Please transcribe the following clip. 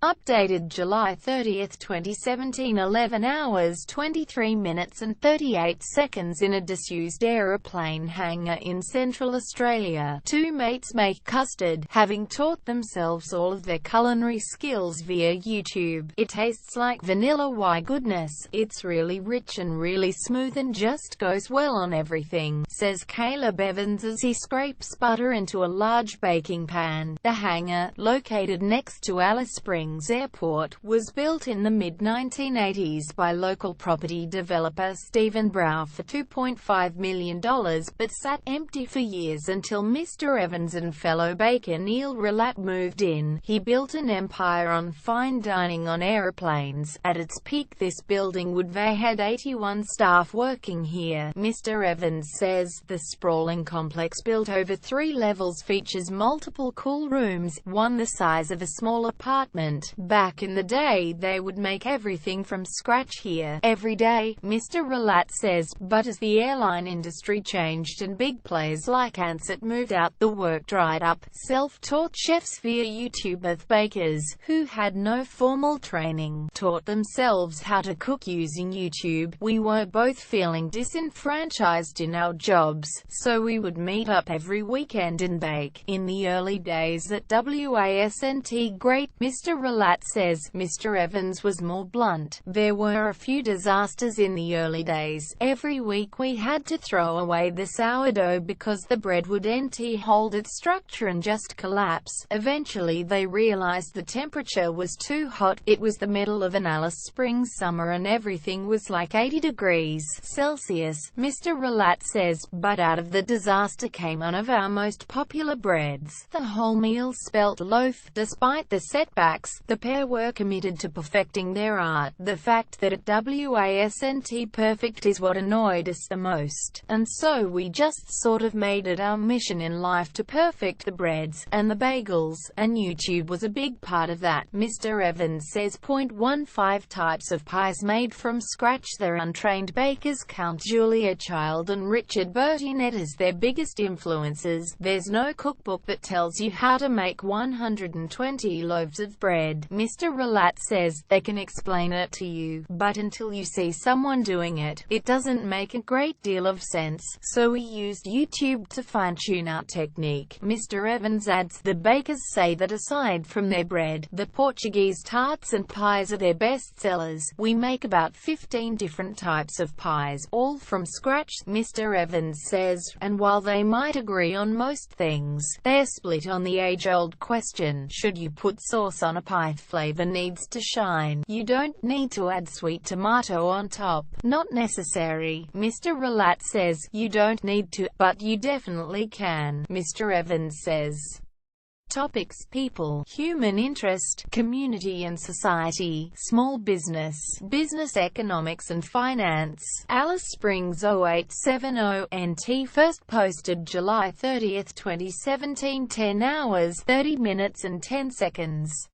Updated July 30, 2017, 11 hours 23 minutes and 38 seconds. In a disused aeroplane hangar in Central Australia, two mates make custard, having taught themselves all of their culinary skills via YouTube. It tastes like vanilla. Why goodness, it's really rich and really smooth and just goes well on everything, says Caleb Evans as he scrapes butter into a large baking pan. The hangar, located next to Alice Springs Airport, was built in the mid-1980s by local property developer Stephen Brow for $2.5 million, but sat empty for years until Mr. Evans and fellow baker Neil Relat moved in. He built an empire on fine dining on aeroplanes. At its peak, this building had 81 staff working here. Mr. Evans says the sprawling complex, built over 3 levels, features multiple cool rooms, one the size of a small apartment. Back in the day, they would make everything from scratch here, every day, Mr. Relat says, but as the airline industry changed and big players like Ansett moved out, the work dried up. Self-taught chefs via YouTube. Both bakers, who had no formal training, taught themselves how to cook using YouTube. We were both feeling disenfranchised in our jobs, so we would meet up every weekend and bake. In the early days at WASNT, great, Mr. Relat says. Mr. Evans was more blunt. There were a few disasters in the early days. Every week we had to throw away the sourdough because the bread would hold its structure and just collapse. Eventually they realized the temperature was too hot. It was the middle of an Alice Springs summer and everything was like 80 degrees Celsius, Mr. Relat says, but out of the disaster came one of our most popular breads, the wholemeal spelt loaf. Despite the setbacks, the pair were committed to perfecting their art. The fact that at WASNT perfect is what annoyed us the most, and so we just sort of made it our mission in life to perfect the breads and the bagels, and YouTube was a big part of that. Mr. Evans says 0.15 types of pies made from scratch. Their untrained bakers count Julia Child and Richard Bertinet as their biggest influences. There's no cookbook that tells you how to make 120 loaves of bread, Mr. Relat says. They can explain it to you, but until you see someone doing it, it doesn't make a great deal of sense, so we used YouTube to fine-tune our technique. Mr. Evans adds, the bakers say that aside from their bread, the Portuguese tarts and pies are their best sellers. We make about 15 different types of pies, all from scratch, Mr. Evans says, and while they might agree on most things, they're split on the age-old question, should you put sauce on a pie? Flavor needs to shine. You don't need to add sweet tomato on top. Not necessary, Mr. Relat says. You don't need to, but you definitely can, Mr. Evans says. Topics: people, human interest, community and society, small business, business economics and finance. Alice Springs 0870 NT, first posted July 30, 2017, 10 hours 30 minutes and 10 seconds.